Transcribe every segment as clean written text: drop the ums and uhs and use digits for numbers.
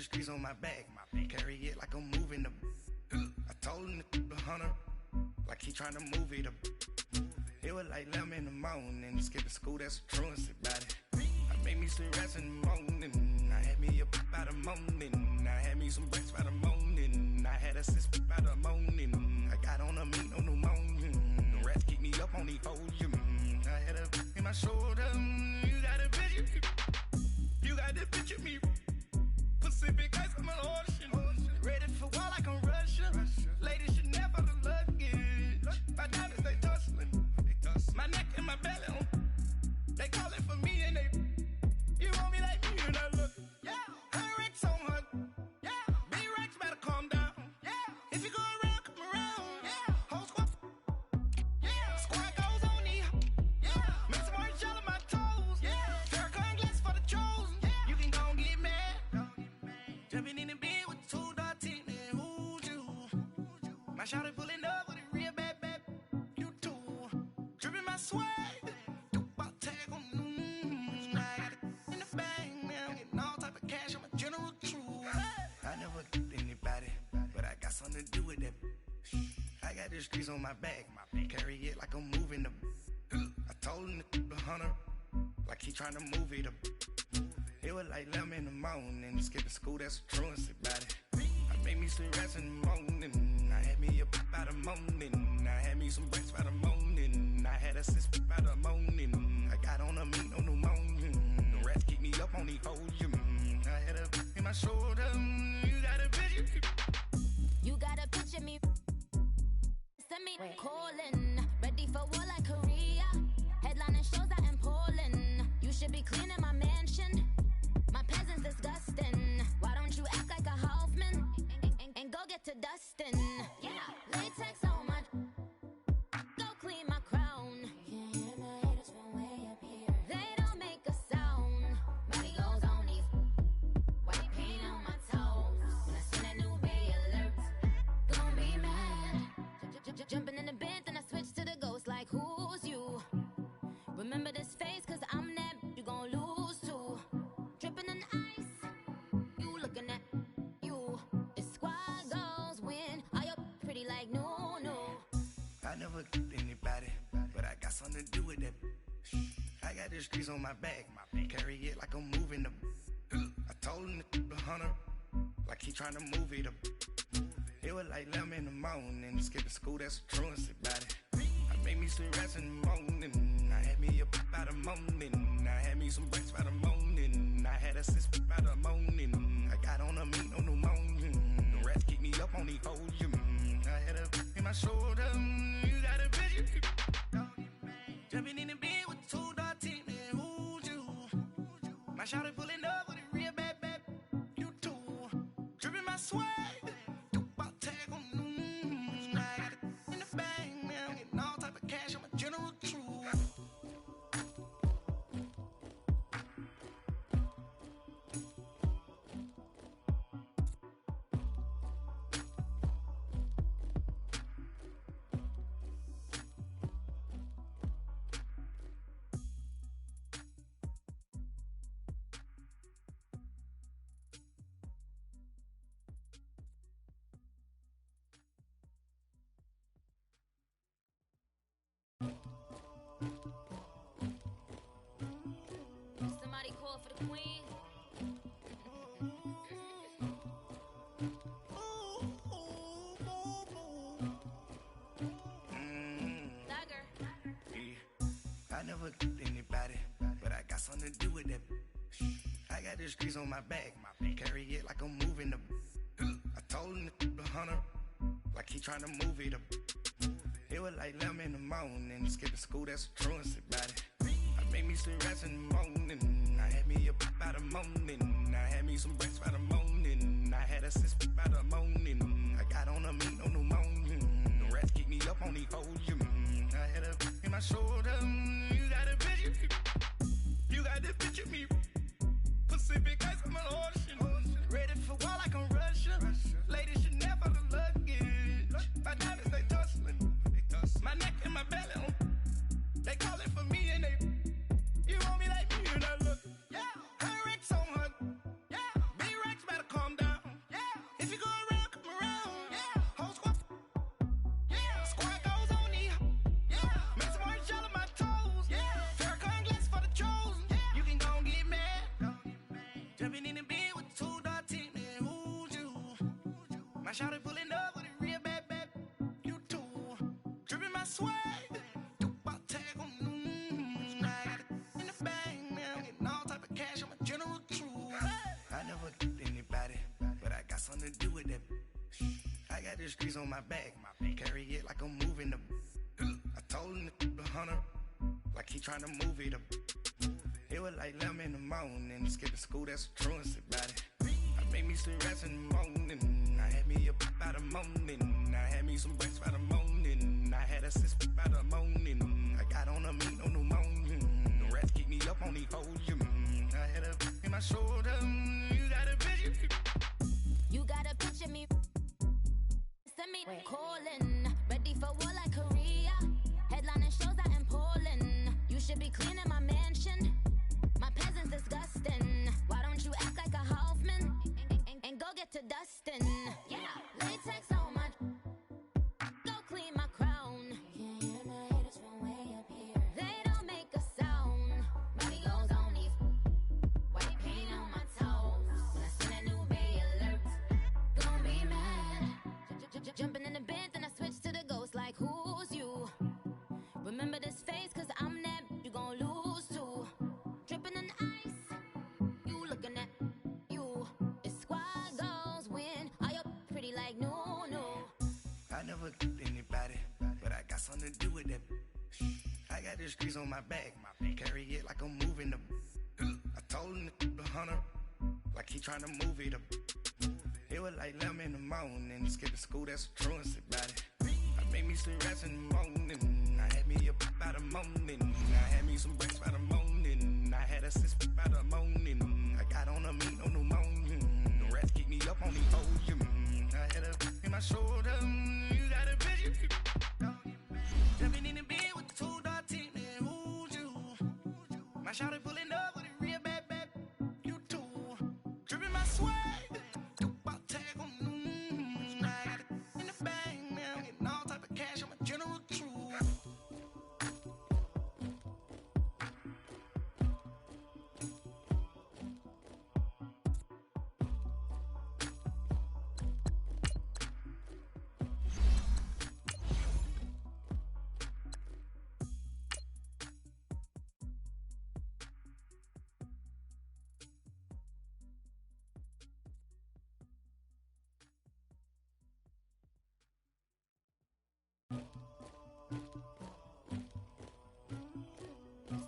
the streets on my back. Carry it like I'm moving the. I told him to 100, like he tryna move it up. It was like 11 in the morning, skipping school, that's a truancy about it. I made me some rest in the morning, I had me up by the morning, I had me some breaks by the morning, I had a sis by the morning, I got on a meat, no pneumonia, the rats keep me up on the podium, I had a in my shoulder, you got a picture, you got the picture me, Pacific ice, I'm an ocean, ready for war like I'm Russian, ladies should never the luggage, my diamonds they tussling, my neck and my belly, they calling for me and they, you want me like me and I look, yeah, her Rex on her, yeah, B-Rex better calm down, yeah, if you go around, come around, yeah, whole squad, yeah, squad goes on me, yeah, make some orange gel on my toes, yeah, Farrakhan glass for the chosen, yeah, you can go and get mad, jumping in the bed with 2 dark teeth, man, who'd you, my shawty pulling up with a real bad, you too, dripping my swag, something to do with that. I got the streets on my back, carry it like I'm moving the. I told him to 100, like he tryna move it up. It was like 11 in the morning, skipping school, that's a truancy about it. I made me some rest in the morning, I had me up by the morning, I had me some breaks by the morning, I had a sis by the morning, I got on a meat, no pneumonia, the rats keep me up on the podium, I had a in my shoulder, you got a picture. You gotta picture me, send me calling, ready for war like Korea, headlining shows out in Poland, you should be cleaning my mansion, my peasants disgusting, why don't you act like a Hoffman, and go get to dustin', yeah, latex on my, go clean my crown, can't hear my haters from way up here, they don't make a sound, body goes on these, white paint on my toes, when I send a new bay alert, gon' be mad, jumping in the bed, then I switch to the ghost like who's you, remember this face cause I'm that, you gon' lose too, dripping in ice, you looking at you, the squad goes win, are you pretty like no. I never did anybody, but I got something to do with that. I got the streets on my back, carry it like I'm moving the. I told him to 100, like he tryna move it up. It was like 11 in the morning, skipping school, that's a truancy about it. I made me some rest in the morning, I had me up by the morning, I had me some breaks by the morning, I had a sis by the morning, I got on a meat, no pneumonia, the rats keep me up on the podium, I had a in my shoulder, you got a picture, jumping in the bed with 2 dark teeth, man, who'd you, my shawty pulling up with a real bad, you too, dripping my swag, Somebody call for the queen. Dagger. Yeah. I never did anybody, but I got something to do with that. I got the streets on my back, carry it like I'm moving the. I told him to 100, like he tryna move it up. It was like 11 in the morning, skipping school, that's a truancy about it. I made me some rest in the morning, I had me up by the morning, I had me some breaks by the morning, I had a sis by the morning, I got on a meat, no pneumonia, the rats keep me up on the podium, I had a in my shoulder, you got a picture, you got the picture me, Pacific ice, I'm an ocean, ready for war like I'm Russian, ladies should never the luggage, my diamonds they tussling, my neck and my belly, they calling for me and they, you want me like me and I look, yeah, her Rex on her, yeah, B-Rex better calm down. swag. About tag on I got it in the bag now. Getting all type of cash. I'm a general true. I never did anybody, but I got something to do with that. I got the streets on my back. Carry it like I'm moving the. I told him the hunter, like he trying to move it up. It was like 11 in the morning. Skipping school, that's the truancy about it. I made me some rest in the morning. I had me a pop by the morning. I had me some breaks by the morning. I had a six by the morning. I got on a meat on the morning. The rats keep me up on the podium. I had a in my shoulder. You got a picture. You got a picture me. Send me calling. Ready for war like Korea. Headlining shows out in Poland. You should be cleaning my mansion. My peasants disgusting. Why don't you act like a Hoffman and go get to dustin'? Yeah, latex on my. Go clean my crown. Can't hear my haters from way up here. They don't make a sound. Money goes on these. White paint on my toes. When I send a new Bay alert, gon' be mad. Jumping in the bed, then I switch to the ghost like who's you? Remember this face, cause I'm that you gon' lose too. Dripping in ice, you looking at you. It's squad goals win. Are you pretty like no? I never did anybody, but I got something to do with that. I got the streets on my back. Carry it like I'm moving the. I told him the hunter, like he trying to move it up. It was like 11 in the morning. Skipping school, that's the truancy about it. I made me some rest in the morning. I had me a pop by the morning. I had me some breaks by the morning. I had a six by the morning. I got on a meat on the morning. The rats keep me up on the podium. I had a in my shoulder. You got a picture. Jumping in the bed with the 2 dot team. Man, who's you? My shawty pulling up with a real bad. You too. Dripping my swag. About tag on I got it in the bag now. Getting all type of cash. I'm a general true.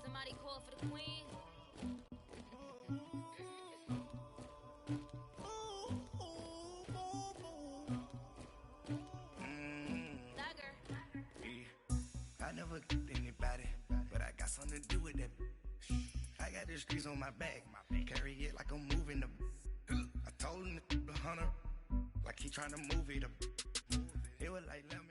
Somebody call for the queen. I never did anybody, but I got something to do with that. I got the streets on my back. Carry it like I'm moving the. I told him the hunter, like he trying to move it up. It was like lemon.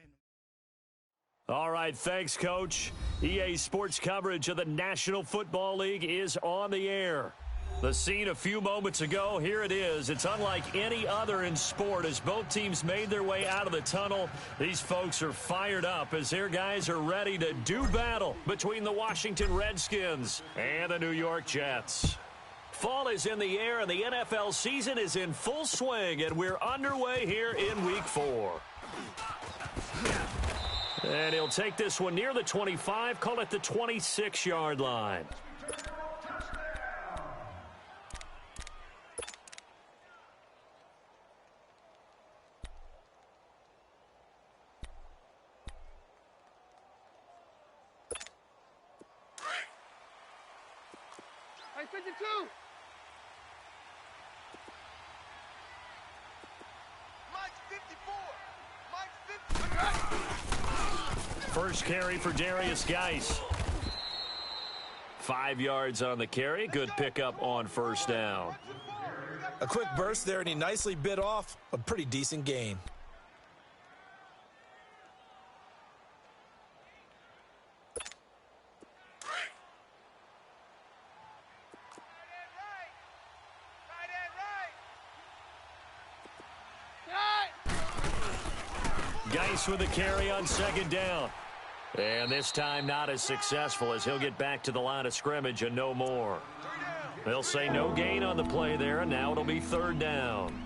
All right, thanks, Coach. EA Sports coverage of the National Football League is on the air. The scene a few moments ago, here it is. It's unlike any other in sport as both teams made their way out of the tunnel. These folks are fired up as their guys are ready to do battle between the Washington Redskins and the New York Jets. Fall is in the air and the NFL season is in full swing, and we're underway here in Week 4. And he'll take this one near the 25, call it the 26-yard line. Hey, 52. Mike's 54. Mike's 54. First carry for Darius Geis. 5 yards on the carry. Good pickup on first down. A quick burst there, and he nicely bit off a pretty decent gain. Geis with a carry on second down. And this time not as successful as he'll get back to the line of scrimmage and no more. They'll say no gain on the play there, and now it'll be third down.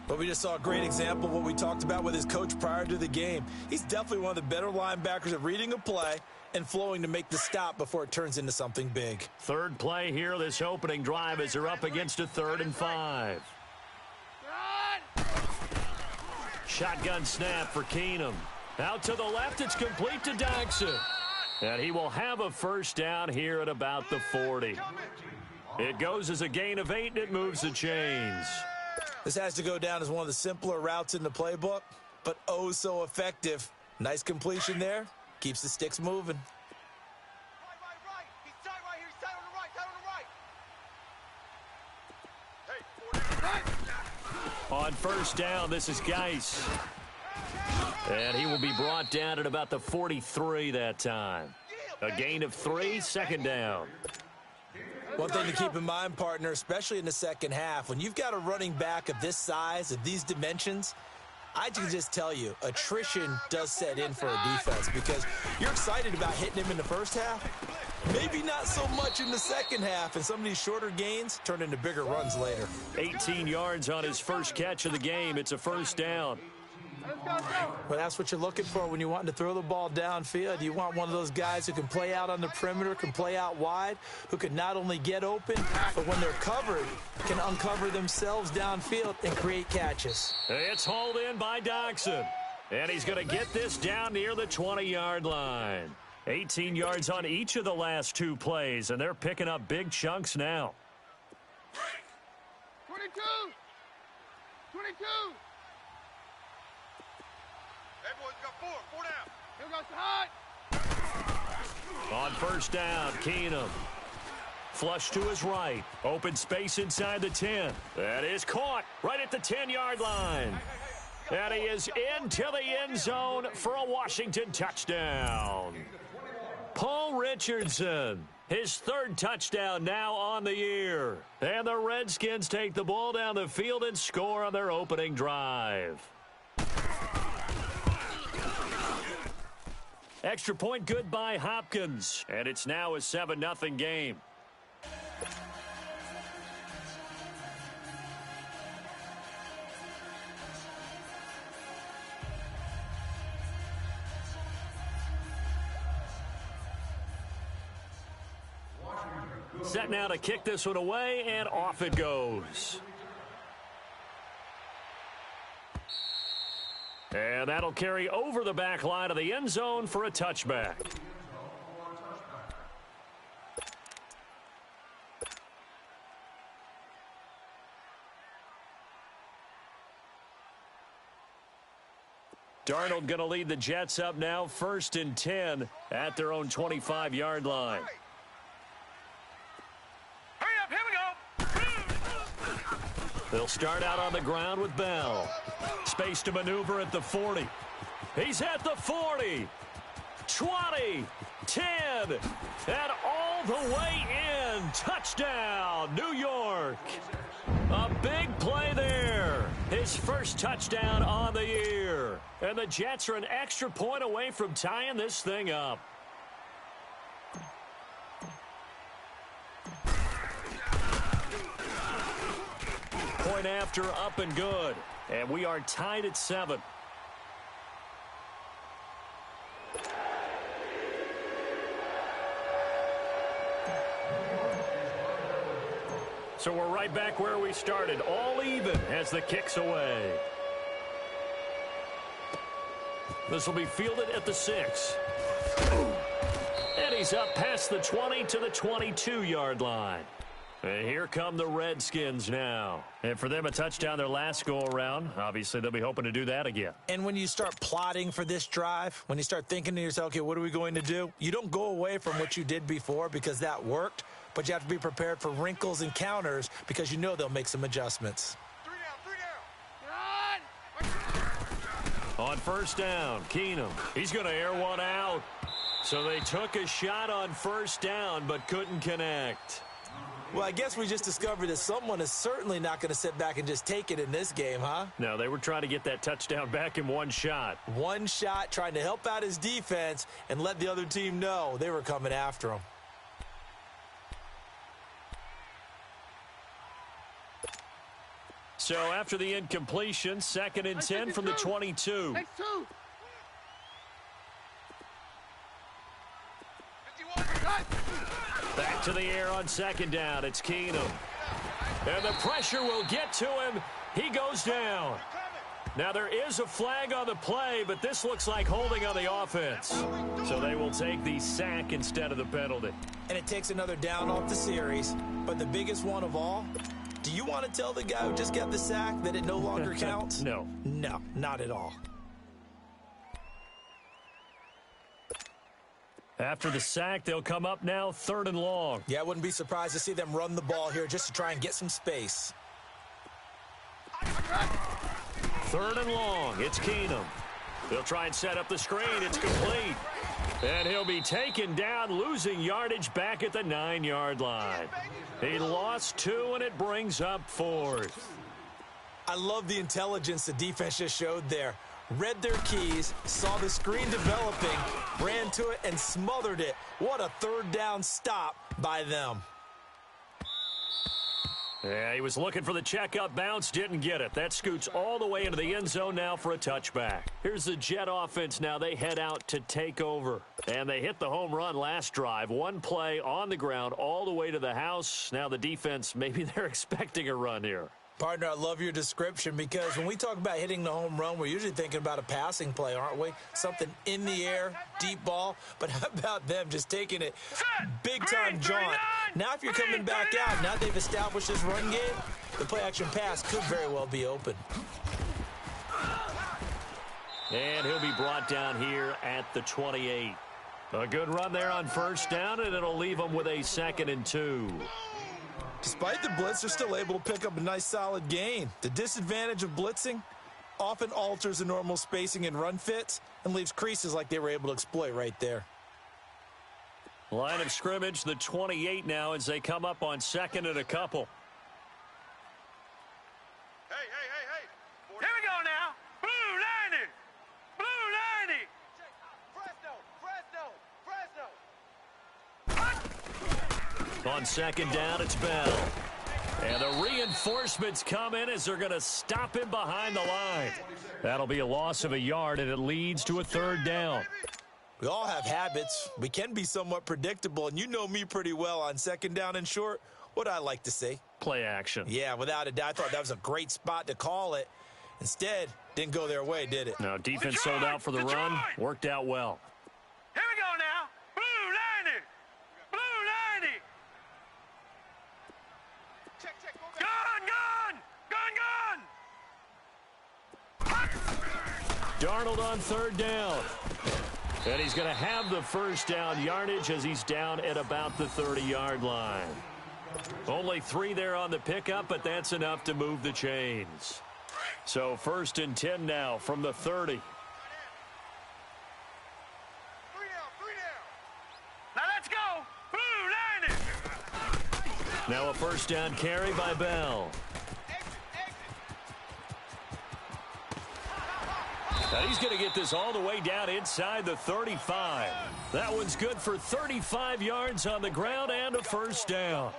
But we just saw a great example of what we talked about with his coach prior to the game. He's definitely one of the better linebackers at reading a play and flowing to make the stop before it turns into something big. Third play here, this opening drive, as they're up against a 3rd and 5. Shotgun snap for Keenum. Out to the left, it's complete to Dodson. And he will have a first down here at about the 40. It goes as a gain of 8, and it moves the chains. This has to go down as one of the simpler routes in the playbook, but oh so effective. Nice completion there. Keeps the sticks moving. Right. He's tight right here. He's tight on the right. Tight on the right. On first down, this is Geis. And he will be brought down at about the 43 that time. A gain of 3, second down. One thing to keep in mind, partner, especially in the second half, when you've got a running back of this size, of these dimensions, I can just tell you, attrition does set in for a defense because you're excited about hitting him in the first half. Maybe not so much in the second half, and some of these shorter gains turn into bigger runs later. 18 yards on his first catch of the game. It's a first down. Well, that's what you're looking for when you want to throw the ball downfield. You want one of those guys who can play out on the perimeter, can play out wide, who can not only get open, but when they're covered, can uncover themselves downfield and create catches. It's hauled in by Dodson. And he's going to get this down near the 20-yard line. 18 yards on each of the last 2 plays, and they're picking up big chunks now. 22. 22. Hey, boys, got 4 down. Here goes the hot. On first down, Keenum. Flush to his right. Open space inside the 10. That is caught right at the 10-yard line. And he is into the end zone for a Washington touchdown. Paul Richardson, his 3rd touchdown now on the year. And the Redskins take the ball down the field and score on their opening drive. Extra point good by Hopkins. And it's now a 7-0 game. Set now to kick this one away, and off it goes. And that'll carry over the back line of the end zone for a touchback. Darnold going to lead the Jets up now, 1st and 10 at their own 25-yard line. Hurry up, here we go. They'll start out on the ground with Bell. Space to maneuver at the 40. He's at the 40. 20. 10. And all the way in. Touchdown, New York. A big play there. His first touchdown on the year. And the Jets are an extra point away from tying this thing up. Point after, up and good. And we are tied at 7. So we're right back where we started, all even as the kick's away. This will be fielded at the 6. And he's up past the 20 to the 22-yard line. And here come the Redskins now. And for them, a touchdown their last go-around. Obviously, they'll be hoping to do that again. And when you start plotting for this drive, when you start thinking to yourself, okay, what are we going to do? You don't go away from what you did before because that worked, but you have to be prepared for wrinkles and counters because you know they'll make some adjustments. 3 down. On first down, Keenum. He's going to air one out. So they took a shot on first down but couldn't connect. Well, I guess we just discovered that someone is certainly not going to sit back and just take it in this game, huh? No, they were trying to get that touchdown back in one shot. One shot, trying to help out his defense and let the other team know they were coming after him. So after the incompletion, 2nd and 10 from the 22. Next two. Back to the air on 2nd down. It's Keenum. And the pressure will get to him. He goes down. Now there is a flag on the play, but this looks like holding on the offense. So they will take the sack instead of the penalty. And it takes another down off the series. But the biggest one of all, do you want to tell the guy who just got the sack that it no longer counts? No. No, not at all. After the sack, they'll come up now 3rd and long. Yeah, I wouldn't be surprised to see them run the ball here just to try and get some space. 3rd and long. It's Keenum. They'll try and set up the screen. It's complete. And he'll be taken down, losing yardage back at the 9-yard line. He lost 2, and it brings up 4th. I love the intelligence the defense just showed there. Read their keys, saw the screen developing, ran to it, and smothered it. What a 3rd down stop by them. Yeah, he was looking for the checkup bounce, didn't get it. That scoots all the way into the end zone now for a touchback. Here's the Jet offense now. They head out to take over. And they hit the home run last drive. One play on the ground all the way to the house. Now the defense, maybe they're expecting a run here. Partner, I love your description because when we talk about hitting the home run, we're usually thinking about a passing play, aren't we? Something in the air, deep ball. But how about them just taking it big-time jaunt? Now if you're coming back out, now they've established this run game, the play-action pass could very well be open. And he'll be brought down here at the 28. A good run there on 1st down, and it'll leave them with a 2nd and 2. Despite the blitz, they're still able to pick up a nice solid gain. The disadvantage of blitzing often alters the normal spacing and run fits and leaves creases like they were able to exploit right there. Line of scrimmage, the 28 now as they come up on 2nd and a couple. Hey. Here we go now. Blue 90. Blue 90. On 2nd down, it's Bell. And the reinforcements come in as they're going to stop him behind the line. That'll be a loss of a yard, and it leads to a 3rd down. We all have habits. We can be somewhat predictable, and you know me pretty well on 2nd down and short. What I like to see? Play action. Yeah, without a doubt. I thought that was a great spot to call it. Instead, didn't go their way, did it? No, defense sold out for the run. Worked out well. Here we go now. Blue 90. Blue 90. Check. Gun. Darnold on 3rd down. And he's going to have the 1st down yardage as he's down at about the 30-yard line. Only 3 there on the pickup, but that's enough to move the chains. So 1st and 10 now from the 30. 3 down. Now let's go. Blue 90. Now a 1st down carry by Bell. Now he's going to get this all the way down inside the 35. That one's good for 35 yards on the ground and a 1st down.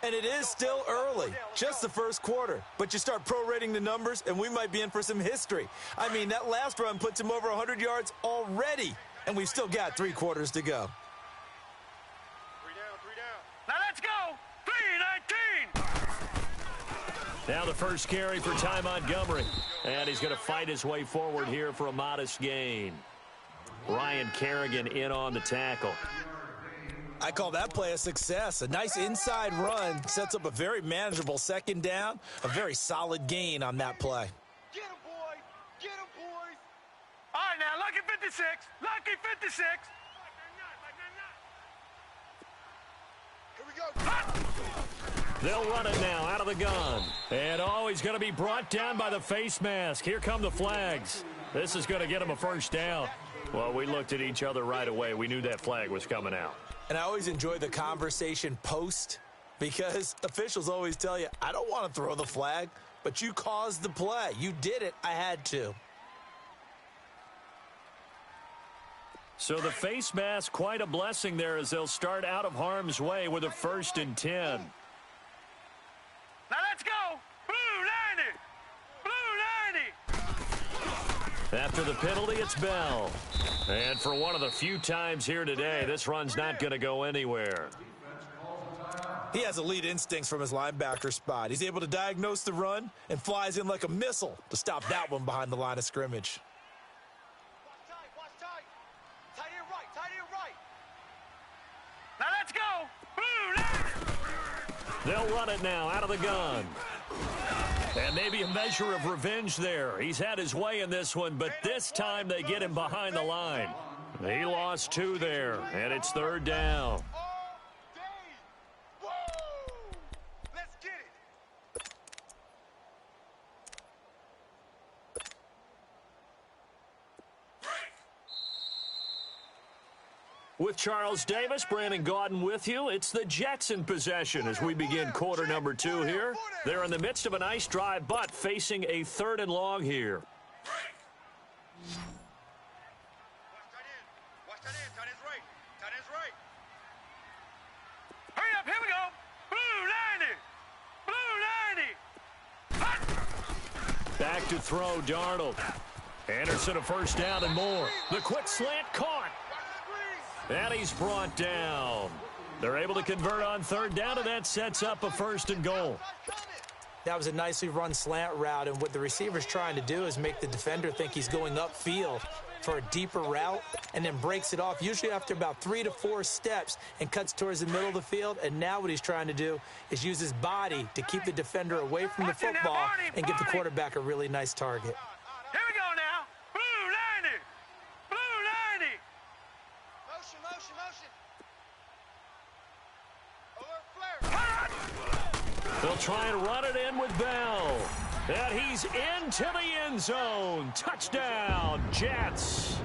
And it is still early, just the 1st quarter. But you start prorating the numbers, and we might be in for some history. I mean, that last run puts him over 100 yards already, and we've still got 3 quarters to go. 3 down. Now let's go. 3:19. Now the 1st carry for Ty Montgomery. And he's going to fight his way forward here for a modest gain. Ryan Kerrigan in on the tackle. I call that play a success. A nice inside run sets up a very manageable 2nd down. A very solid gain on that play. Get him, boys. Get him, boys. All right, now, lucky 56. Lucky 56. Here we go. They'll run it now out of the gun. And, he's going to be brought down by the face mask. Here come the flags. This is going to get him a 1st down. Well, we looked at each other right away. We knew that flag was coming out. And I always enjoy the conversation post because officials always tell you, I don't want to throw the flag, but you caused the play. You did it. I had to. So the face mask, quite a blessing there as they'll start out of harm's way with a 1st and 10. Now let's go. Blue 90. after the penalty, it's Bell. And for one of the few times here today, this run's not going to go anywhere. He has elite instincts from his linebacker spot. He's able to diagnose the run and flies in like a missile to stop that one behind the line of scrimmage. Watch tight. Tight end right, tight end right. Now let's go. Blue, They'll run it now out of the gun. And maybe a measure of revenge there. He's had his way in this one, but this time they get him behind the line. He lost 2 there, and it's 3rd down. Let's get it. With Charles Davis, Brandon Gaudin with you. It's the Jets in possession as we begin quarter number 2 here. They're in the midst of a nice drive, but facing a 3rd and long here. Watch tight end. Tight end's right. Tight end's right. hurry up, here we go. Blue 90. Back to throw, Darnold. Anderson a first down and more. The quick slant caught. And he's brought down. They're able to convert on 3rd down, and that sets up a 1st and goal. That was a nicely run slant route, and what the receiver's trying to do is make the defender think he's going upfield for a deeper route and then breaks it off, usually after about 3 to 4 steps, and cuts towards the middle of the field. And now what he's trying to do is use his body to keep the defender away from the football and give the quarterback a really nice target. Here we go now. Blue 90. Blue 90. Motion. Alert flare. They'll try and run it in with Bell. And he's into the end zone. Touchdown, Jets.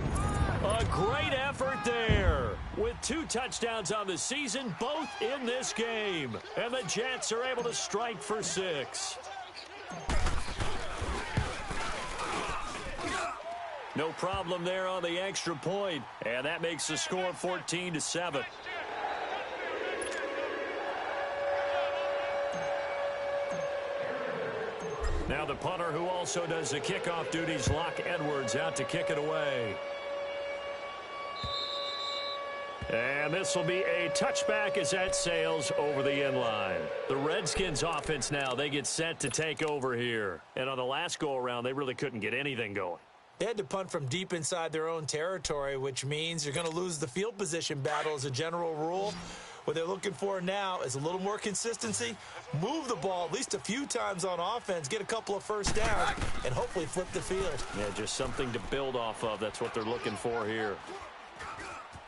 A great effort there. With 2 touchdowns on the season, both in this game. And the Jets are able to strike for 6. No problem there on the extra point. And that makes the score 14-7. Now the punter who also does the kickoff duties, Locke Edwards, out to kick it away. And this will be a touchback as that sails over the end line. The Redskins offense now, they get set to take over here. And on the last go-around, they really couldn't get anything going. They had to punt from deep inside their own territory, which means you're going to lose the field position battle as a general rule. What they're looking for now is a little more consistency, move the ball at least a few times on offense, get a couple of first downs, and hopefully flip the field. Yeah, just something to build off of. That's what they're looking for here.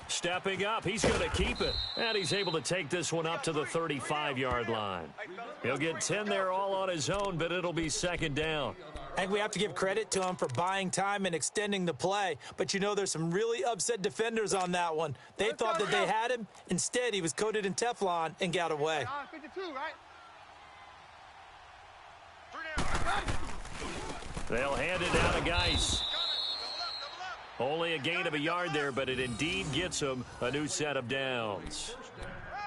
Stepping up, he's going to keep it. And he's able to take this one up to the 35-yard line. He'll get 10 there all on his own, but it'll be 2nd down. I think we have to give credit to him for buying time and extending the play. But, you know, there's some really upset defenders on that one. They thought that they had him. Instead, he was coated in Teflon and got away. 52, right? 3 down. They'll hand it down to Geis. Only a gain of a yard there, but it indeed gets him a new set of downs.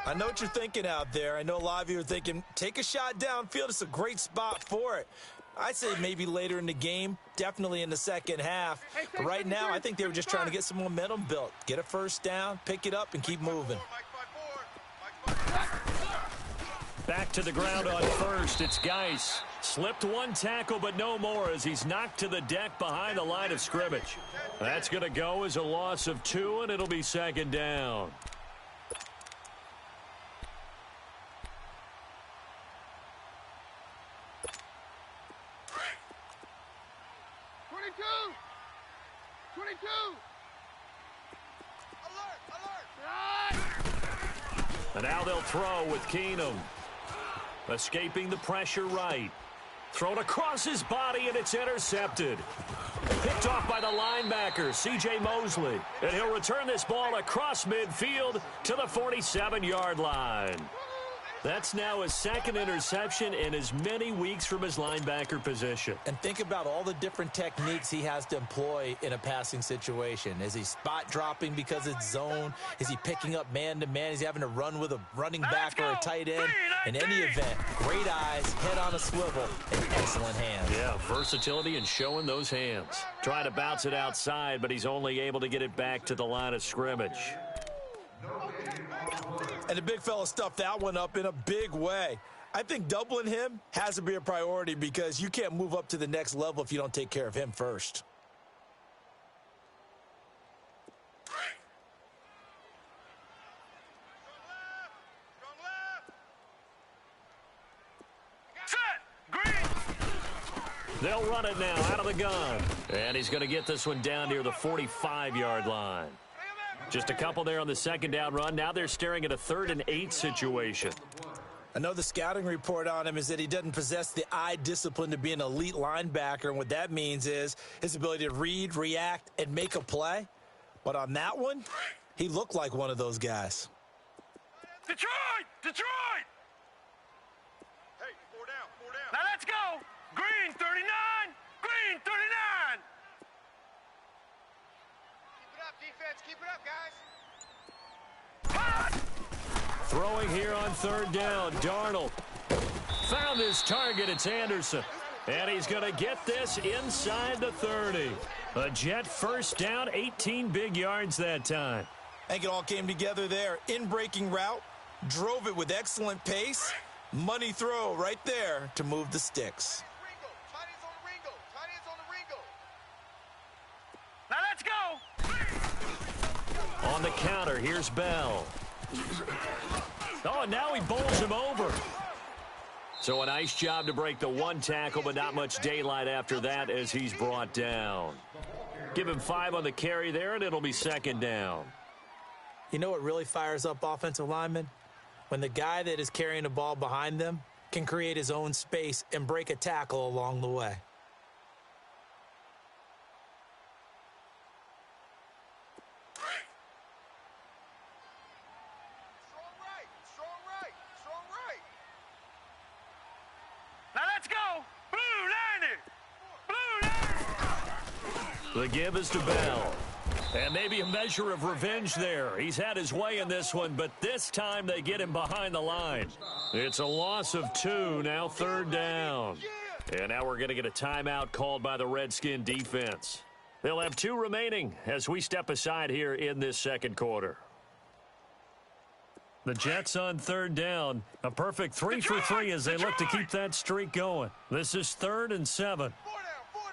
I know what you're thinking out there. I know a lot of you are thinking, take a shot downfield. It's a great spot for it. I'd say maybe later in the game, definitely in the second half. But right now, I think they were just trying to get some momentum built. Get a first down, pick it up, and keep moving. Back to the ground on first. It's Geis. Slipped one tackle, but no more as he's knocked to the deck behind the line of scrimmage. That's going to go as a loss of 2, and it'll be 2nd down. And now they'll throw with Keenum. Escaping the pressure right. Thrown across his body, and it's intercepted. Picked off by the linebacker, C.J. Mosley. And he'll return this ball across midfield to the 47-yard line. That's now his second interception in as many weeks from his linebacker position. And think about all the different techniques he has to employ in a passing situation. Is he spot dropping because it's zone? Is he picking up man-to-man? Is he having to run with a running back or a tight end? In any event, great eyes, head on a swivel, and excellent hands. Yeah, versatility and showing those hands. Trying to bounce it outside, but he's only able to get it back to the line of scrimmage. And the big fella stuffed that one up in a big way. I think doubling him has to be a priority because you can't move up to the next level if you don't take care of him first. They'll run it now out of the gun. And he's going to get this one down near the 45-yard line. Just a couple there on the second down run. Now they're staring at a 3rd and 8 situation. I know the scouting report on him is that he doesn't possess the eye discipline to be an elite linebacker. And what that means is his ability to read, react, and make a play. But on that one, he looked like one of those guys. Detroit! Detroit! Hey, 4 down, 4 down. Now let's go! Green 39! Green 39! Keep it up, defense. Keep it up, guys. Throwing here on 3rd down. Darnold found his target. It's Anderson. And he's going to get this inside the 30. A Jet first down, 18 big yards that time. I think it all came together there. In-breaking route, drove it with excellent pace. Money throw right there to move the sticks. Ringo. Tight ends on the Ringo. Tight ends on the Ringo. Now let's go! On the counter, here's Bell. Oh, and now he bowls him over. So a nice job to break the one tackle, but not much daylight after that as he's brought down. Give him 5 on the carry there, and it'll be 2nd down. You know what really fires up offensive linemen? When the guy that is carrying the ball behind them can create his own space and break a tackle along the way. Strong right. Strong right. Strong right. Now let's go! Blue 90! Blue 90! The give is to Bell. And maybe a measure of revenge there. He's had his way in this one, but this time they get him behind the line. It's a loss of 2, now 3rd down. And now we're going to get a timeout called by the Redskin defense. They'll have 2 remaining as we step aside here in this second quarter. The Jets on 3rd down. A perfect 3 for 3 as they look to keep that streak going. This is 3rd and 7. 4 down. 4 down.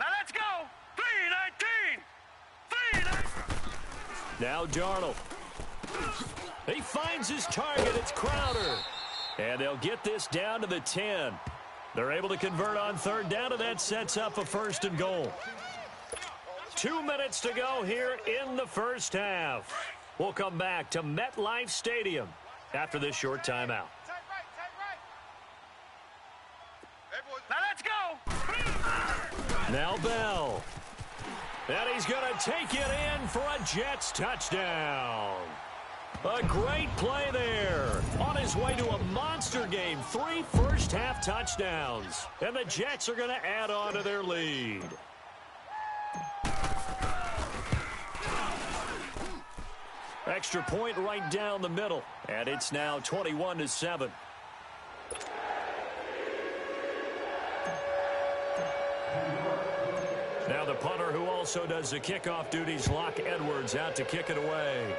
Now let's go! 319! 319! Now Darnold. He finds his target. It's Crowder. And they'll get this down to the 10. They're able to convert on 3rd down, and that sets up a 1st and goal. 2 minutes to go here in the first half. We'll come back to MetLife Stadium after this short timeout. Tight right. Tight right. Hey, boys. Now let's go! Now Bell. And he's going to take it in for a Jets touchdown. A great play there. On his way to a monster game, 3 first-half touchdowns. And the Jets are going to add on to their lead. Extra point right down the middle. And it's now 21-7. Now the punter who also does the kickoff duties, Locke Edwards, out to kick it away.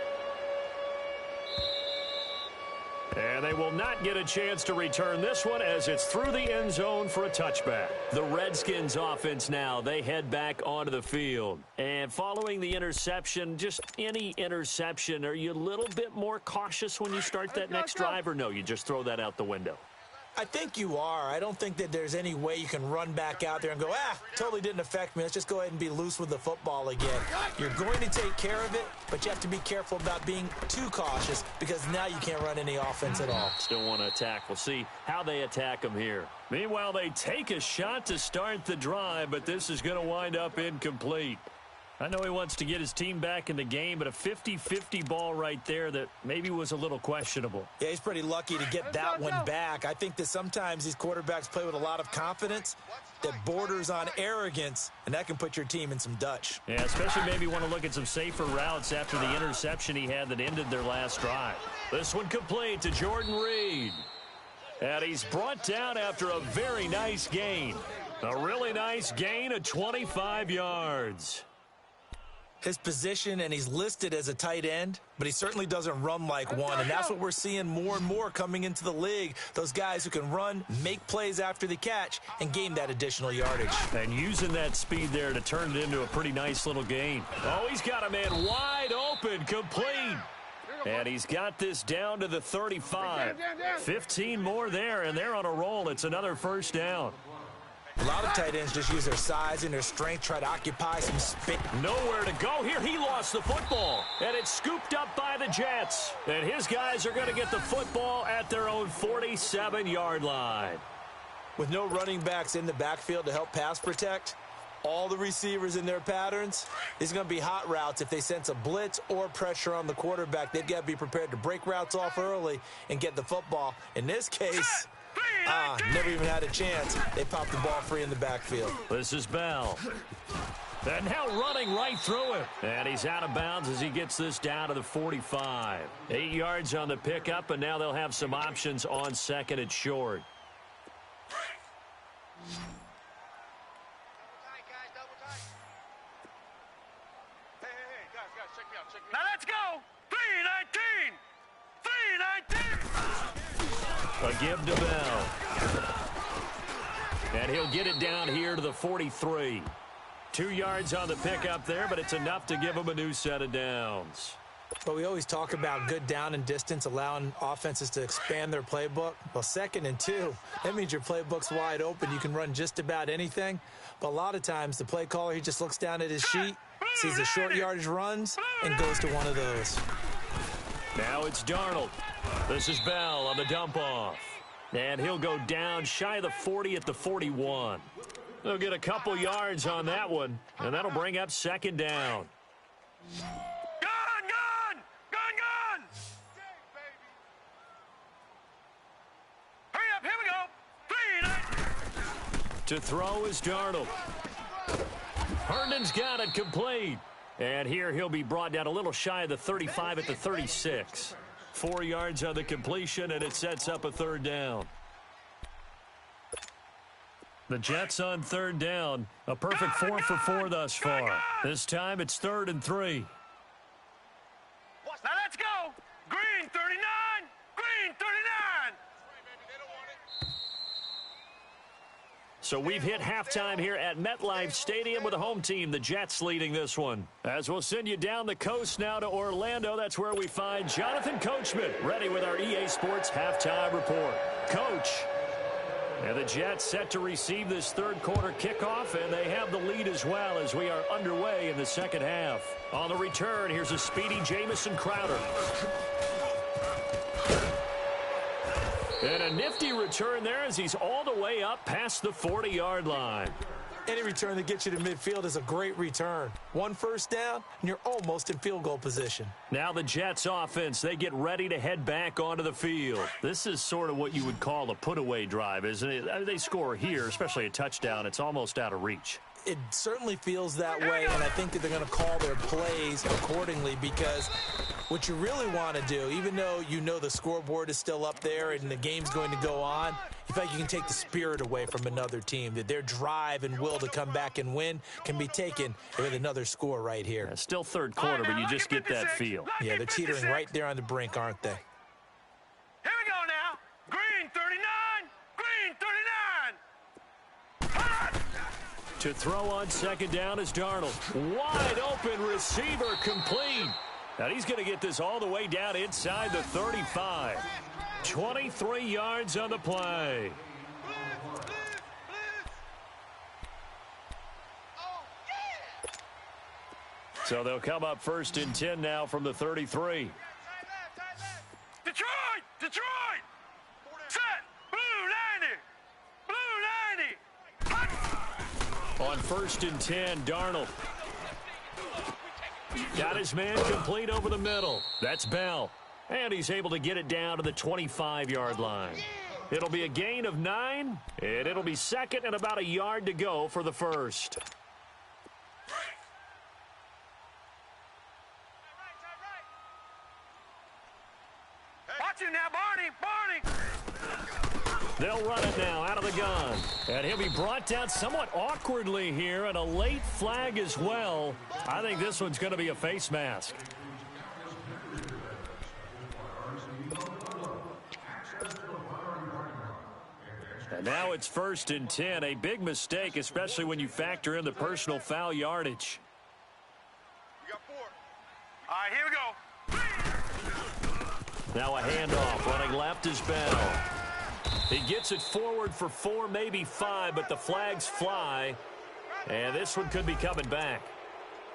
And they will not get a chance to return this one as it's through the end zone for a touchback. The Redskins offense now, they head back onto the field. And following the interception, just any interception, are you a little bit more cautious when you start that next drive, or no, you just throw that out the window? I think you are. I don't think that there's any way you can run back out there and go, totally didn't affect me. Let's just go ahead and be loose with the football again. You're going to take care of it, but you have to be careful about being too cautious because now you can't run any offense at all. Still want to attack. We'll see how they attack them here. Meanwhile, they take a shot to start the drive, but this is going to wind up incomplete. I know he wants to get his team back in the game, but a 50-50 ball right there that maybe was a little questionable. Yeah, he's pretty lucky to get that one back. I think that sometimes these quarterbacks play with a lot of confidence that borders on arrogance, and that can put your team in some Dutch. Yeah, especially maybe want to look at some safer routes after the interception he had that ended their last drive. This one complete to Jordan Reed. And he's brought down after a very nice gain. A really nice gain of 25 yards. His position, and he's listed as a tight end, but he certainly doesn't run like one, and that's what we're seeing more and more coming into the league. Those guys who can run, make plays after the catch, and gain that additional yardage. And using that speed there to turn it into a pretty nice little gain. Oh, he's got a man wide open, complete. And he's got this down to the 35. 15 more there, and they're on a roll. It's another first down. A lot of tight ends just use their size and their strength, try to occupy some space. Nowhere to go here. He lost the football, and it's scooped up by the Jets. And his guys are going to get the football at their own 47-yard line. With no running backs in the backfield to help pass protect, all the receivers in their patterns, these are going to be hot routes. If they sense a blitz or pressure on the quarterback, they've got to be prepared to break routes off early and get the football. In this case, never even had a chance. They popped the ball free in the backfield. This is Bell. And now running right through him. And he's out of bounds as he gets this down to the 45. 8 yards on the pickup, and now they'll have some options on second and short. Now let's go. 3-19. 3-19. A give to Bell. And he'll get it down here to the 43. 2 yards on the pickup there, but it's enough to give him a new set of downs. But we always talk about good down and distance, allowing offenses to expand their playbook. Well, 2nd and 2, that means your playbook's wide open. You can run just about anything. But a lot of times, the play caller, he just looks down at his sheet, sees the short yardage runs, and goes to one of those. Now it's Darnold. This is Bell on the dump-off. And he'll go down shy of the 40 at the 41. They'll get a couple yards on that one, and that'll bring up second down. Gun! Hurry up, here we go. 3-19. To throw is Darnold. Herndon's got it complete. And here he'll be brought down a little shy of the 35 at the 36. 4 yards on the completion, and it sets up a third down. The Jets on third down. A perfect 4 for 4 thus far. This time it's 3rd and 3. Now let's go. Green 39. Green 39. So we've hit halftime here at MetLife Stadium with the home team, the Jets, leading this one. As we'll send you down the coast now to Orlando, that's where we find Jonathan Coachman, ready with our EA Sports halftime report. Coach. And the Jets set to receive this third quarter kickoff, and they have the lead as well as we are underway in the second half. On the return, here's a speedy Jamison Crowder. And a nifty return there as he's all the way up past the 40-yard line. Any return that gets you to midfield is a great return. 1 first down, and you're almost in field goal position. Now the Jets offense, they get ready to head back onto the field. This is sort of what you would call a put-away drive, isn't it? They score here, especially a touchdown. It's almost out of reach. It certainly feels that way, and I think that they're going to call their plays accordingly, because what you really want to do, even though you know the scoreboard is still up there and the game's going to go on, you feel like you can take the spirit away from another team, that their drive and will to come back and win can be taken with another score right here. Yeah, still third quarter, but you just get that feel. Yeah, they're teetering right there on the brink, aren't they? Here we go now. Green 39. Green 39. To throw on second down is Darnold. Wide open receiver, complete. Now he's going to get this all the way down inside the 35. 23 yards on the play. So they'll come up 1st and 10 now from the 33. Detroit! Set! Blue 90! Blue 90! On 1st and 10, Darnold. Got his man complete over the middle. That's Bell. And he's able to get it down to the 25-yard line. It'll be a gain of 9, and it'll be second and about a yard to go for the first. Watch him now, Barney! They'll run it now out of the gun. And he'll be brought down somewhat awkwardly here, and a late flag as well. I think this one's going to be a face mask. And now it's 1st and 10. A big mistake, especially when you factor in the personal foul yardage. We got 4. All right, here we go. Now a handoff. Running left is Bell. He gets it forward for 4, maybe 5, but the flags fly. And this one could be coming back.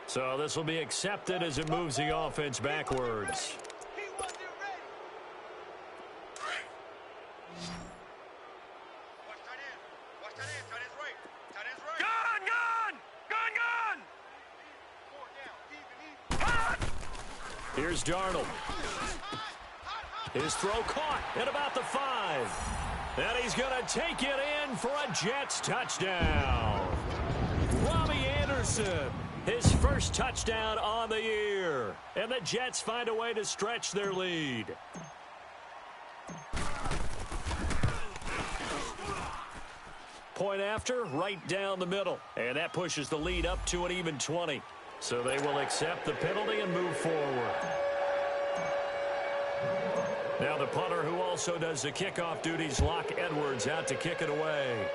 So this will be accepted as it moves the offense backwards. He wasn't ready. Watch tight end. Watch tight end. Tight end's right. Tight end's right. Gun! 4 down. Even. Here's Darnold. His throw caught at about the 5. And he's going to take it in for a Jets touchdown. Robbie Anderson, his first touchdown on the year. And the Jets find a way to stretch their lead. Point after, right down the middle. And that pushes the lead up to an even 20. So they will accept the penalty and move forward. Now the punter, who also does the kickoff duties, Locke Edwards, out to kick it away.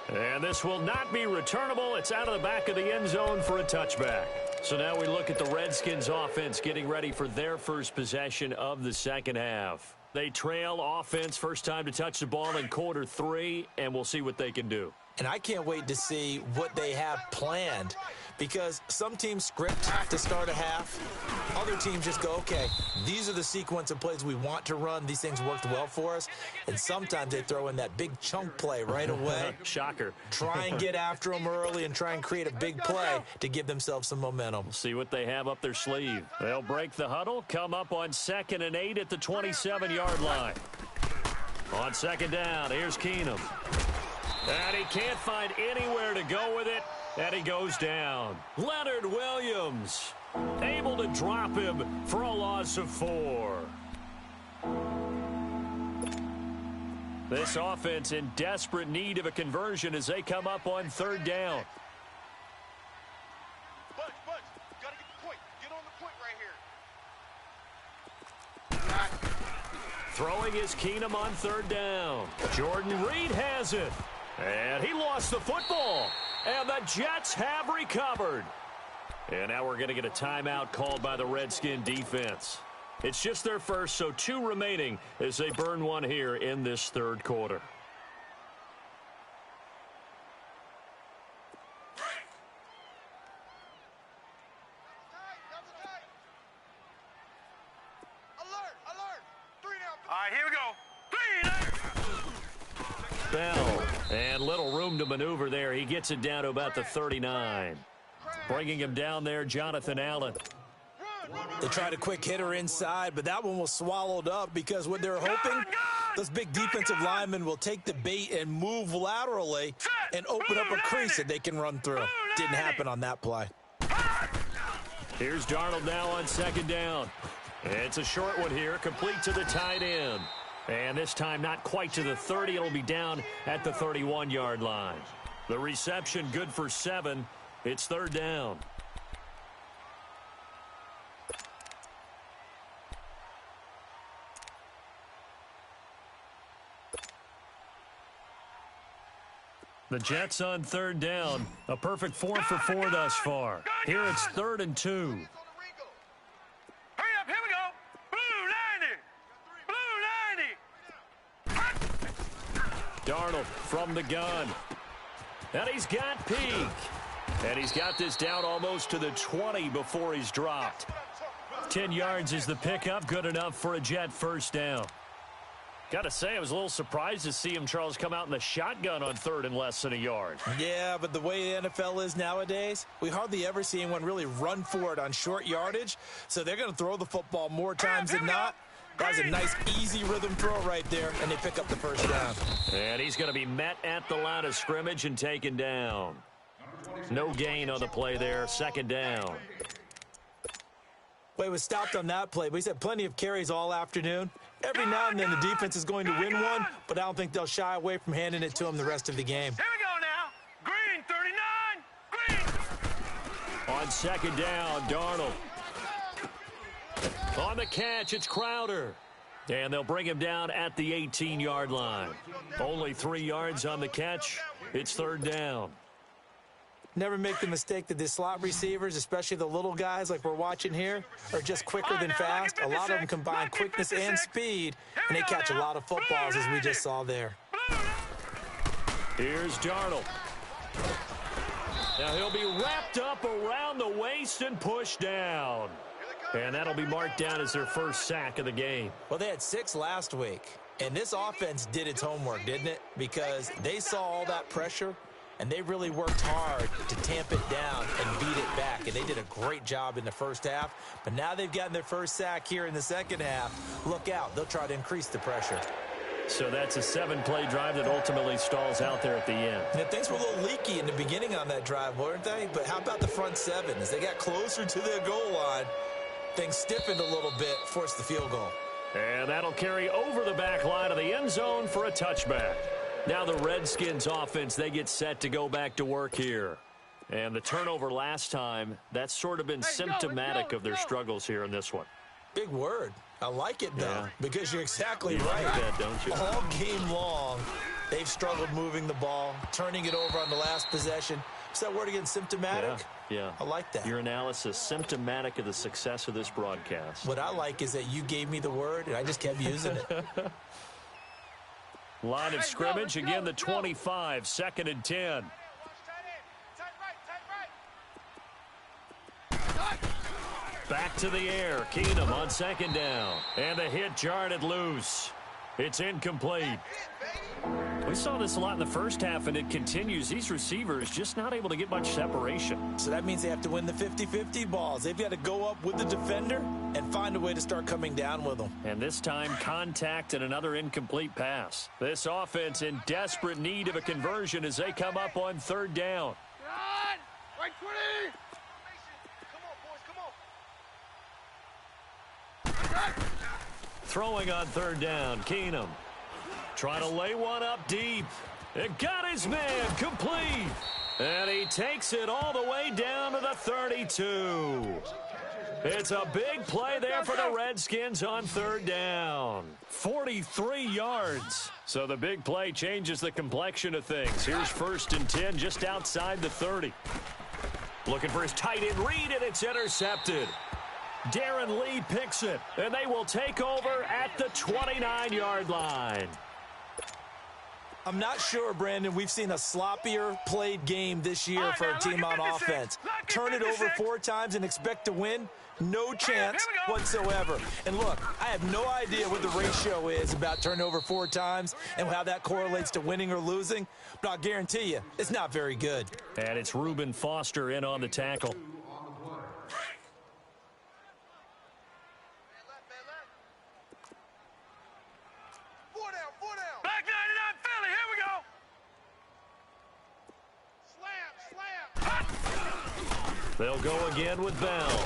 And this will not be returnable. It's out of the back of the end zone for a touchback. So now we look at the Redskins offense getting ready for their first possession of the second half. They trail offense, first time to touch the ball in quarter 3, and we'll see what they can do. And I can't wait to see what they have planned, because some teams script to start a half. Other teams just go, okay, these are the sequence of plays we want to run. These things worked well for us. And sometimes they throw in that big chunk play right away. Shocker. Try and get after them early and try and create a big play to give themselves some momentum. We'll see what they have up their sleeve. They'll break the huddle, come up on 2nd and 8 at the 27-yard line. On 2nd down, here's Keenum. And he can't find anywhere to go with it, and he goes down. Leonard Williams able to drop him for a loss of 4. This offense in desperate need of a conversion as they come up on 3rd down. Budge, gotta get the point. Get on the point right here. Throwing is Keenum on 3rd down. Jordan Reed has it. And he lost the football. And the Jets have recovered. And now we're going to get a timeout called by the Redskin defense. It's just their first, so 2 remaining as they burn one here in this 3rd quarter. Alert. 3 now. All right, here we go. 3 now. Bell, and little room to maneuver there. He gets it down to about the 39. Bringing him down there, Jonathan Allen. They tried a quick hitter inside, but that one was swallowed up because what they're hoping, those big defensive linemen will take the bait and move laterally and open up a crease that they can run through. Didn't happen on that play. Here's Darnold now on 2nd down. It's a short one here, complete to the tight end. And this time not quite to the 30. It'll be down at the 31-yard line. The reception good for 7. It's 3rd down. The Jets on 3rd down. A perfect 4 for 4 thus far. Here it's 3rd and 2. Hurry up, here we go. Blue 90. Darnold from the gun. And he's got Peak. And he's got this down almost to the 20 before he's dropped. 10 yards is the pickup. Good enough for a Jet first down. Got to say, I was a little surprised to see him, Charles, come out in the shotgun on third and less than a yard. Yeah, but the way the NFL is nowadays, we hardly ever see anyone really run for it on short yardage. So they're going to throw the football more times than not. That's a nice, easy rhythm throw right there, and they pick up the first down. And he's going to be met at the line of scrimmage and taken down. No gain on the play there, second down. Well, he was stopped on that play, but he's had plenty of carries all afternoon. Every now and then the defense is going to win one, but I don't think they'll shy away from handing it to him the rest of the game. Here we go now. Green, 39. Green. On second down, Darnold. On the catch, it's Crowder. And they'll bring him down at the 18-yard line. Only 3 yards on the catch. It's third down. Never make the mistake that the slot receivers, especially the little guys like we're watching here, are just quicker than fast. A lot of them combine quickness and speed, and they catch a lot of footballs, as we just saw there. Here's Darnold. Now he'll be wrapped up around the waist and pushed down. And that'll be marked down as their first sack of the game. Well, they had 6 last week, and this offense did its homework, didn't it? Because they saw all that pressure, and they really worked hard to tamp it down and beat it back. And they did a great job in the first half. But now they've gotten their first sack here in the second half. Look out. They'll try to increase the pressure. So that's a 7-play drive that ultimately stalls out there at the end. Yeah, things were a little leaky in the beginning on that drive, weren't they? But how about the front 7? As they got closer to their goal line, things stiffened a little bit, forced the field goal. And that'll carry over the back line of the end zone for a touchback. Now the Redskins offense, they get set to go back to work here. And the turnover last time, that's sort of been symptomatic of their struggles here in this one. Big word. I like it, though, because you're exactly you right. Like that, don't you? All game long, they've struggled moving the ball, turning it over on the last possession. Is that word again, symptomatic? Yeah. I like that. Your analysis, symptomatic of the success of this broadcast. What I like is that you gave me the word, and I just kept using it. Line of scrimmage, again the 25, second and 10. Back to the air, Keenum on second down. And the hit jarred it loose. It's incomplete. We saw this a lot in the first half, and it continues. These receivers just not able to get much separation. So that means they have to win the 50-50 balls. They've got to go up with the defender and find a way to start coming down with them. And this time, contact and another incomplete pass. This offense in desperate need of a conversion as they come up on third down. Right 20. Throwing on third down, Keenum. Trying to lay one up deep. It got his man complete. And he takes it all the way down to the 32. It's a big play there for the Redskins on third down. 43 yards. So the big play changes the complexion of things. Here's first and 10 just outside the 30. Looking for his tight end read, and it's intercepted. Darren Lee picks it, and they will take over at the 29-yard line. I'm not sure, Brandon, we've seen a sloppier played game this year for a team on offense. Turn it over 4 times and expect to win? No chance whatsoever. And look, I have no idea what the ratio is about turning over 4 times and how that correlates to winning or losing, but I'll guarantee you, it's not very good. And it's Reuben Foster in on the tackle. They'll go again with Bell.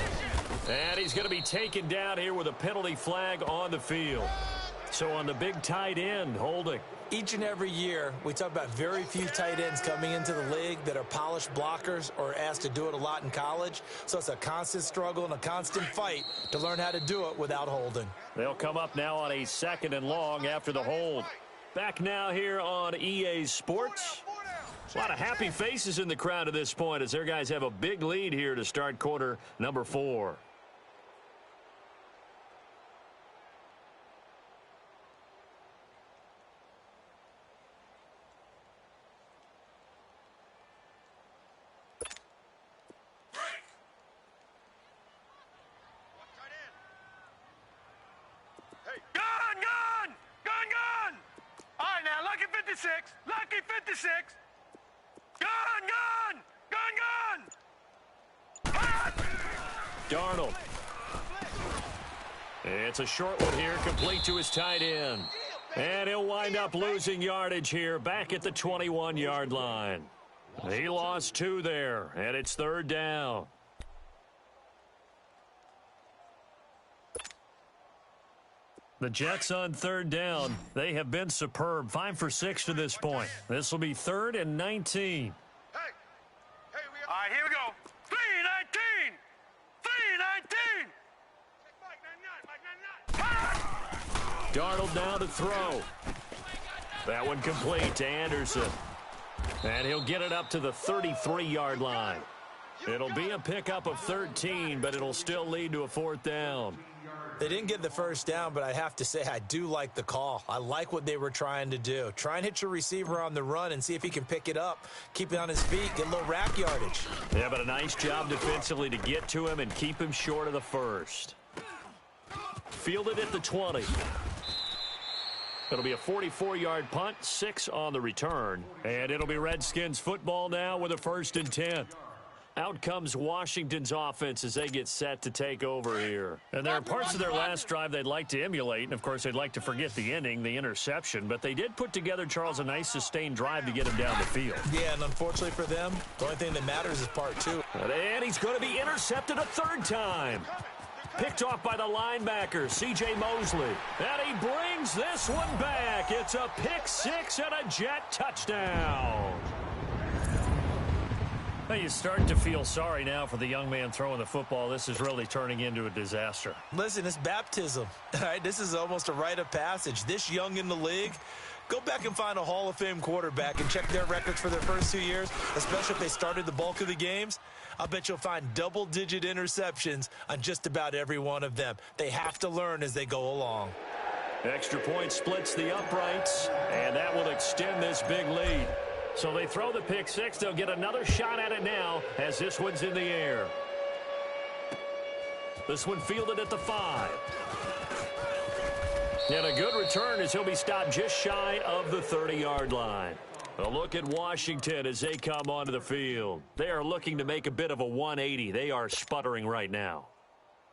And he's going to be taken down here with a penalty flag on the field. So on the big tight end, holding. Each and every year, we talk about very few tight ends coming into the league that are polished blockers or asked to do it a lot in college. So it's a constant struggle and a constant fight to learn how to do it without holding. They'll come up now on a second and long after the hold. Back now here on EA Sports. A lot of happy faces in the crowd at this point as their guys have a big lead here to start quarter number 4. 56. Lucky 56. Gun. Darnold. It's a short one here, complete to his tight end. And he'll wind up losing yardage here back at the 21-yard line. He lost 2 there, and it's 3rd down. The Jets on 3rd down. They have been superb. 5 for 6 to this point. This will be 3rd and 19. All right, here we go. 3-19. 3-19. Darnold now to throw. That one complete to Anderson. And he'll get it up to the 33-yard line. It'll be a pickup of 13, but it'll still lead to a 4th down. They didn't get the first down, but I have to say I do like the call. I like what they were trying to do. Try and hit your receiver on the run and see if he can pick it up, keep it on his feet, get a little rack yardage. Yeah, but a nice job defensively to get to him and keep him short of the first. Fielded at the 20. It'll be a 44-yard punt, 6 on the return. And it'll be Redskins football now with a 1st and 10. Out comes Washington's offense as they get set to take over here. And there are parts of their last drive they'd like to emulate. And, of course, they'd like to forget the ending, the interception. But they did put together, Charles, a nice sustained drive to get him down the field. Yeah, and unfortunately for them, the only thing that matters is part 2. And he's going to be intercepted a 3rd time. Picked off by the linebacker, C.J. Mosley. And he brings this one back. It's a pick 6 and a Jet touchdown. Well, you start to feel sorry now for the young man throwing the football. This is really turning into a disaster. Listen, it's baptism. All right, this is almost a rite of passage. This young in the league, go back and find a Hall of Fame quarterback and check their records for their first 2 years, especially if they started the bulk of the games. I'll bet you'll find double-digit interceptions on just about every one of them. They have to learn as they go along. Extra point splits the uprights, and that will extend this big lead. So they throw the pick 6. They'll get another shot at it now as this one's in the air. This one fielded at the 5. And a good return as he'll be stopped just shy of the 30-yard line. A look at Washington as they come onto the field. They are looking to make a bit of a 180. They are sputtering right now.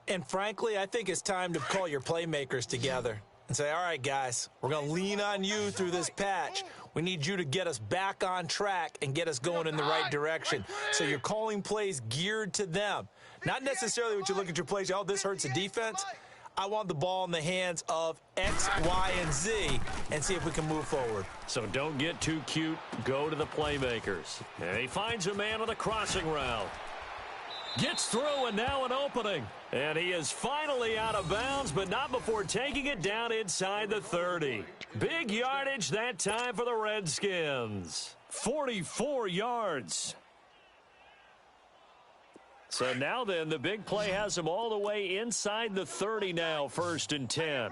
And frankly, I think it's time to call your playmakers together and say, all right, guys, we're going to lean on you through this patch. We need you to get us back on track and get us going in the right direction. So you're calling plays geared to them. Not necessarily what you look at your plays, oh, this hurts the defense. I want the ball in the hands of X, Y, and Z and see if we can move forward. So don't get too cute. Go to the playmakers. And he finds a man on the crossing route. Gets through, and now an opening. And he is finally out of bounds, but not before taking it down inside the 30. Big yardage that time for the Redskins. 44 yards. So now then, the big play has him all the way inside the 30 now, 1st and 10.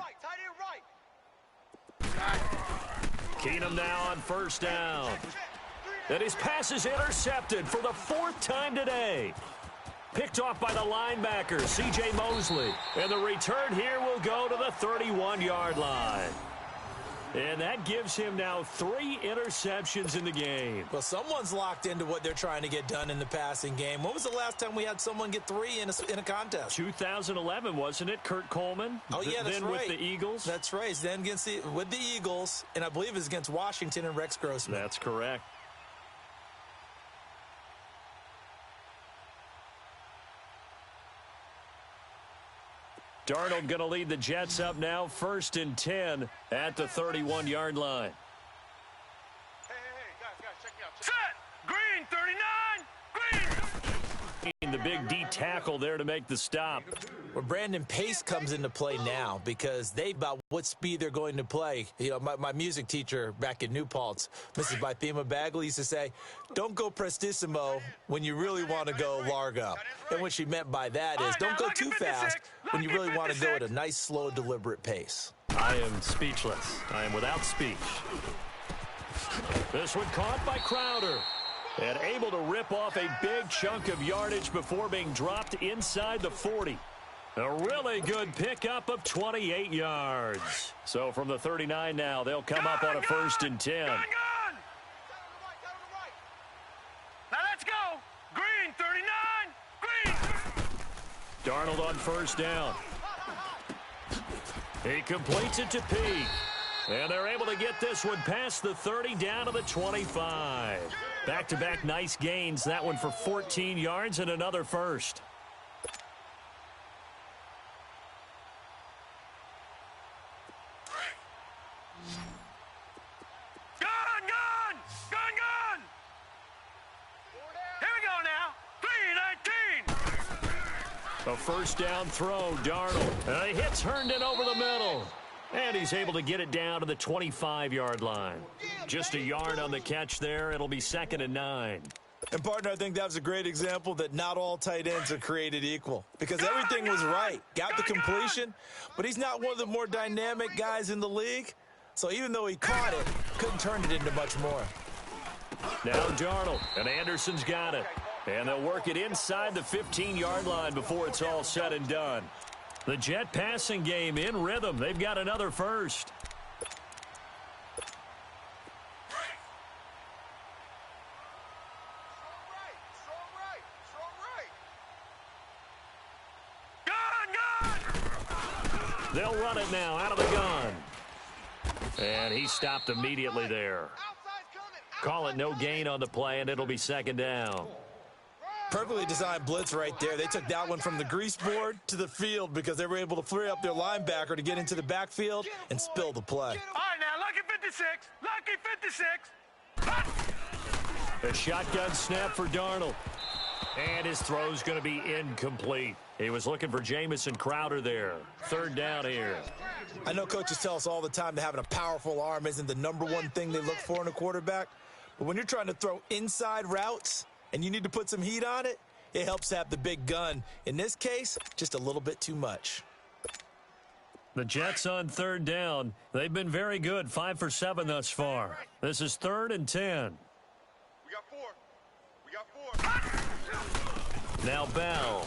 Keenum now on 1st down. And his pass is intercepted for the 4th time today. Picked off by the linebacker, C.J. Mosley. And the return here will go to the 31-yard line. And that gives him now 3 interceptions in the game. Well, someone's locked into what they're trying to get done in the passing game. When was the last time we had someone get 3 in a contest? 2011, wasn't it? Kurt Coleman? Oh, yeah, that's then right. With the Eagles? That's right. Then with the Eagles, and I believe it was against Washington and Rex Grossman. That's correct. Darnold going to lead the Jets up now, 1st and 10 at the 31-yard line. Hey, guys, check me out. Set! Green, 39! Green! The big D tackle there to make the stop. Well, Brandon Pace comes into play now because they about what speed they're going to play. You know, my music teacher back in New Paltz, Mrs. Bythema Bagley, used to say, don't go prestissimo when you really want to go largo. And what she meant by that is don't go too fast when you really want to go at a nice, slow, deliberate pace. I am speechless. I am without speech. This one caught by Crowder. And able to rip off a big chunk of yardage before being dropped inside the 40. A really good pickup of 28 yards. So from the 39 now, they'll come up on a 1st and 10. Darnold on first down. He completes it to Peake. And they're able to get this one past the 30 down to the 25. Back-to-back nice gains. That one for 14 yards and another first. Gun! Here we go now. 3-19. A first down throw, Darnold. He hits Herndon over the middle. And he's able to get it down to the 25-yard line. Just a yard on the catch there. It'll be 2nd and 9. And, partner, I think that was a great example that not all tight ends are created equal. Because everything was right. Got the completion, but he's not one of the more dynamic guys in the league. So even though he caught it, couldn't turn it into much more. Now Darnold, and Anderson's got it. And they'll work it inside the 15-yard line before it's all said and done. The Jet passing game in rhythm. They've got another first. Gun! They'll run it now out of the gun. And he stopped immediately there. Call it no gain on the play, and it'll be 2nd down. Perfectly designed blitz right there. They took that one from the grease board to the field because they were able to free up their linebacker to get into the backfield and spill the play. All right, now, lucky 56. Lucky 56. A shotgun snap for Darnold. And his throw's going to be incomplete. He was looking for Jamison Crowder there. 3rd down here. I know coaches tell us all the time that having a powerful arm isn't the #1 thing they look for in a quarterback. But when you're trying to throw inside routes and you need to put some heat on it, it helps to have the big gun. In this case, just a little bit too much. The Jets on 3rd down. They've been very good, 5 for 7 thus far. This is 3rd and 10. We got 4. Now Bell.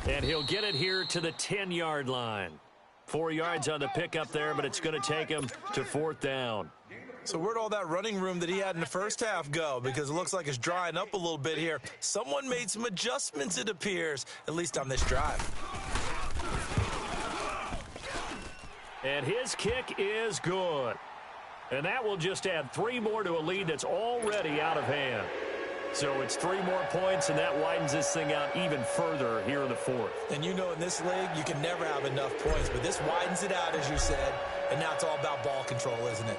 And he'll get it here to the 10-yard line. 4 yards on the pickup there, but it's going to take him to 4th down. So where'd all that running room that he had in the first half go? Because it looks like it's drying up a little bit here. Someone made some adjustments, it appears, at least on this drive. And his kick is good. And that will just add 3 more to a lead that's already out of hand. So it's 3 more points, and that widens this thing out even further here in the 4th. And you know in this league, you can never have enough points, but this widens it out, as you said, and now it's all about ball control, isn't it?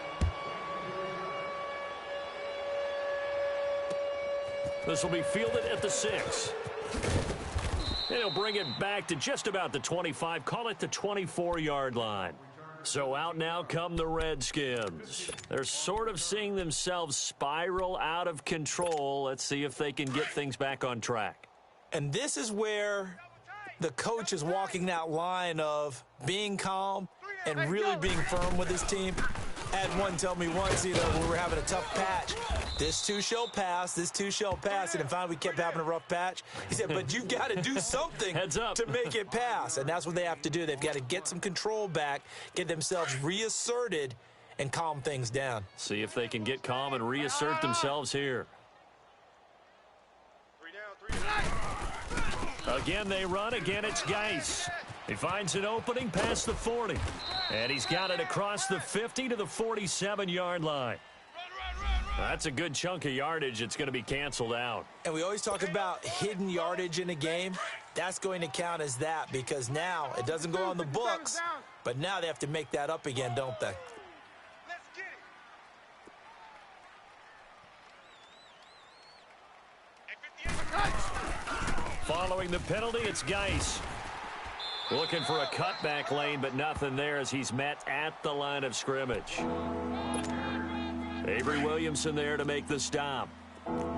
This will be fielded at the 6. And he'll bring it back to just about the 25, call it the 24-yard line. So out now come the Redskins. They're sort of seeing themselves spiral out of control. Let's see if they can get things back on track. And this is where the coach is walking that line of being calm and really being firm with his team. I had one tell me once, when we were having a tough patch, this too shall pass, this too shall pass, and then finally we kept having a rough patch. He said, but you've got to do something Heads up. to make it pass, and that's what they have to do. They've got to get some control back, get themselves reasserted, and calm things down. See if they can get calm and reassert themselves here. 3 down. Again, they run. Again, it's Geis. He finds an opening past the 40. And he's got it across the 50 to the 47-yard line. That's a good chunk of yardage. It's going to be canceled out. And we always talk about hidden yardage in a game. That's going to count as that because now it doesn't go on the books, but now they have to make that up again, don't they? Let's get it. Following the penalty, it's Geis. Looking for a cutback lane, but nothing there as he's met at the line of scrimmage. Avery Williamson there to make the stop.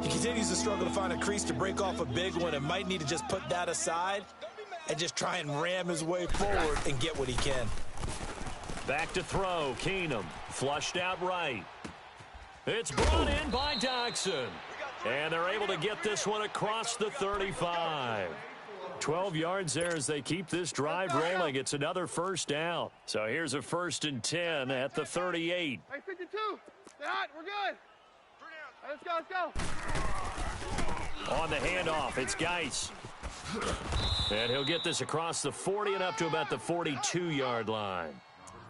He continues to struggle to find a crease to break off a big one and might need to just put that aside and just try and ram his way forward and get what he can. Back to throw, Keenum. Flushed out right. It's brought in by Doxson. And they're able to get this one across the 35. 12 yards there as they keep this drive rolling. It's another first down. So here's a 1st and 10 at the 38. Hey, 52. Stay hot. We're good. 3 down. Let's go. On the handoff, it's Geis. And he'll get this across the 40 and up to about the 42-yard line.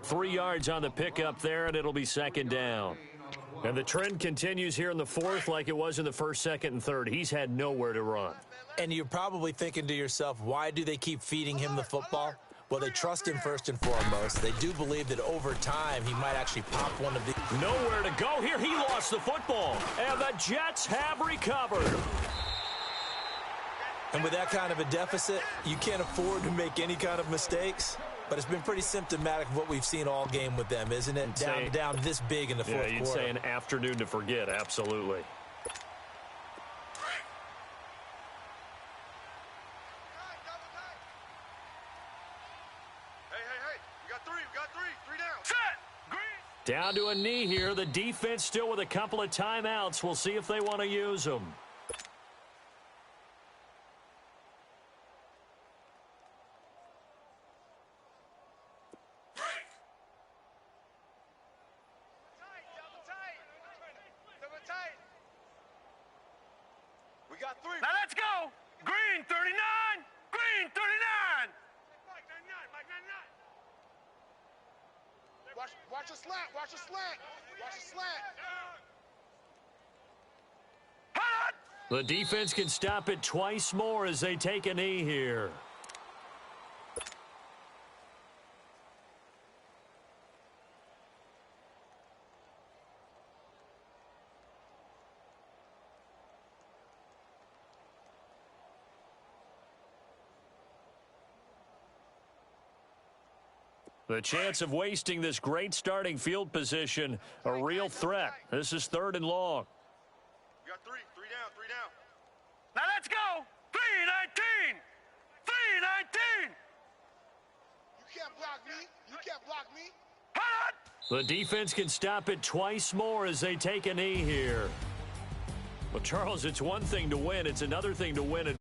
3 yards on the pickup there, and it'll be second down. And the trend continues here in the fourth like it was in the first, second, and third. He's had nowhere to run. And you're probably thinking to yourself, why do they keep feeding him the football? Well, they trust him first and foremost. They do believe that over time he might actually pop one of these. Nowhere to go here. He lost the football. And the Jets have recovered. And with that kind of a deficit, you can't afford to make any kind of mistakes. But it's been pretty symptomatic of what we've seen all game with them, isn't it? Down this big in the fourth quarter. Yeah, you'd say an afternoon to forget, absolutely. Hey, we got three down. Set. Green. Down to a knee here. The defense still with a couple of timeouts. We'll see if they want to use them. We got three. Now let's go. Green 39. Green 39. Mike 99. Watch a slant. Watch a slant. Hot. The defense can stop it twice more as they take a knee here. The chance of wasting this great starting field position, a real threat. This is 3rd and long. We got three down. Now let's go. 319. 319. You can't block me. Hot. The defense can stop it twice more as they take a knee here. Well, Charles, it's one thing to win. It's another thing to win at